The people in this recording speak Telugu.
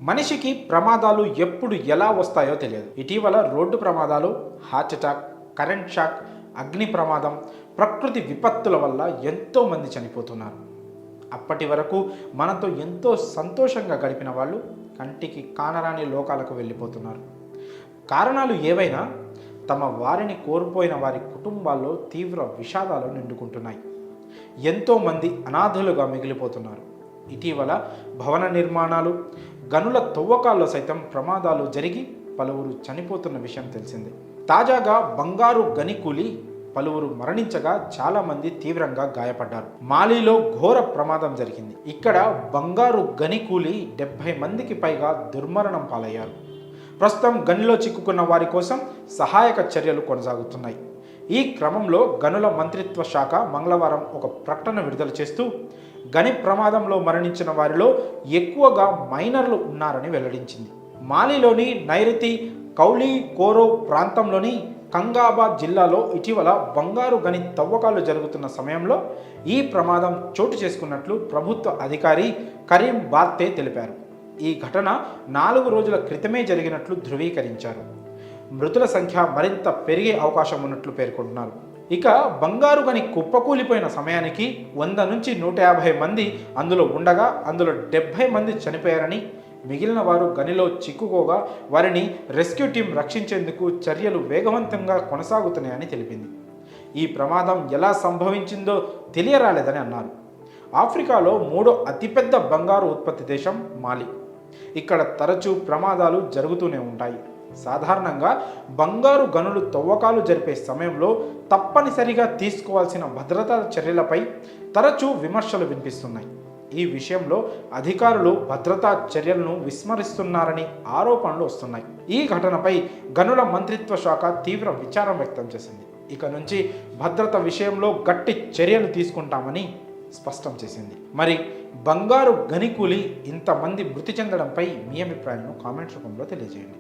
మనిషికి ప్రమాదాలు ఎప్పుడు ఎలా వస్తాయో తెలియదు. ఇటీవల రోడ్డు ప్రమాదాలు, హార్ట్అటాక్, కరెంట్ షాక్, అగ్ని ప్రమాదం, ప్రకృతి విపత్తుల వల్ల ఎంతోమంది చనిపోతున్నారు. అప్పటి వరకు మనతో ఎంతో సంతోషంగా గడిపిన వాళ్ళు కంటికి కానరాని లోకాలకు వెళ్ళిపోతున్నారు. కారణాలు ఏవైనా తమ వారిని కోల్పోయిన వారి కుటుంబాల్లో తీవ్ర విషాదాలు నిండుకుంటున్నాయి. ఎంతోమంది అనాథులుగా మిగిలిపోతున్నారు. ఇటీవల భవన నిర్మాణాలు, గనుల తవ్వకాల్లో సైతం ప్రమాదాలు జరిగి పలువురు చనిపోతున్న విషయం తెలిసిందే. తాజాగా బంగారు గని కూలి పలువురు మరణించగా చాలామంది తీవ్రంగా గాయపడ్డారు. మాలీలో ఘోర ప్రమాదం జరిగింది. ఇక్కడ బంగారు గని కూలి 70 మందికి పైగా దుర్మరణం పాలయ్యారు. ప్రస్తుతం గనిలో చిక్కుకున్న వారి కోసం సహాయక చర్యలు కొనసాగుతున్నాయి. ఈ క్రమంలో గనుల మంత్రిత్వ శాఖ మంగళవారం ఒక ప్రకటన విడుదల చేస్తూ గని ప్రమాదంలో మరణించిన వారిలో ఎక్కువగా మైనర్లు ఉన్నారని వెల్లడించింది. మాలిలోని నైరుతి కౌలీ కోరో ప్రాంతంలోని కంగాబాద్ జిల్లాలో ఇటీవల బంగారు గని తవ్వకాలు జరుగుతున్న సమయంలో ఈ ప్రమాదం చోటు చేసుకున్నట్లు ప్రభుత్వ అధికారి కరీం బార్తే తెలిపారు. ఈ ఘటన 4 రోజుల క్రితమే జరిగినట్లు ధృవీకరించారు. మృతుల సంఖ్య మరింత పెరిగే అవకాశం ఉన్నట్లు పేర్కొంటున్నారు. ఇక బంగారు గని కుప్పకూలిపోయిన సమయానికి 100 నుంచి 150 మంది అందులో ఉండగా అందులో 70 మంది చనిపోయారని, మిగిలిన వారు గనిలో చిక్కుకోగా వారిని రెస్క్యూ టీం రక్షించేందుకు చర్యలు వేగవంతంగా కొనసాగుతున్నాయని తెలిపింది. ఈ ప్రమాదం ఎలా సంభవించిందో తెలియరాలేదని అన్నారు. ఆఫ్రికాలో 3వ అతిపెద్ద బంగారు ఉత్పత్తి దేశం మాలి. ఇక్కడ తరచూ ప్రమాదాలు జరుగుతూనే ఉంటాయి. సాధారణంగా బంగారు గనులు తవ్వకాలు జరిపే సమయంలో తప్పనిసరిగా తీసుకోవాల్సిన భద్రతా చర్యలపై తరచూ విమర్శలు వినిపిస్తున్నాయి. ఈ విషయంలో అధికారులు భద్రతా చర్యలను విస్మరిస్తున్నారని ఆరోపణలు వస్తున్నాయి. ఈ ఘటనపై గనుల మంత్రిత్వ శాఖ తీవ్ర విచారం వ్యక్తం చేసింది. ఇక నుంచి భద్రత విషయంలో గట్టి చర్యలు తీసుకుంటామని స్పష్టం చేసింది. మరి బంగారు గని కూలి ఇంతమంది మృతి చెందడంపై మీ అభిప్రాయాలను కామెంట్స్ రూపంలో తెలియజేయండి.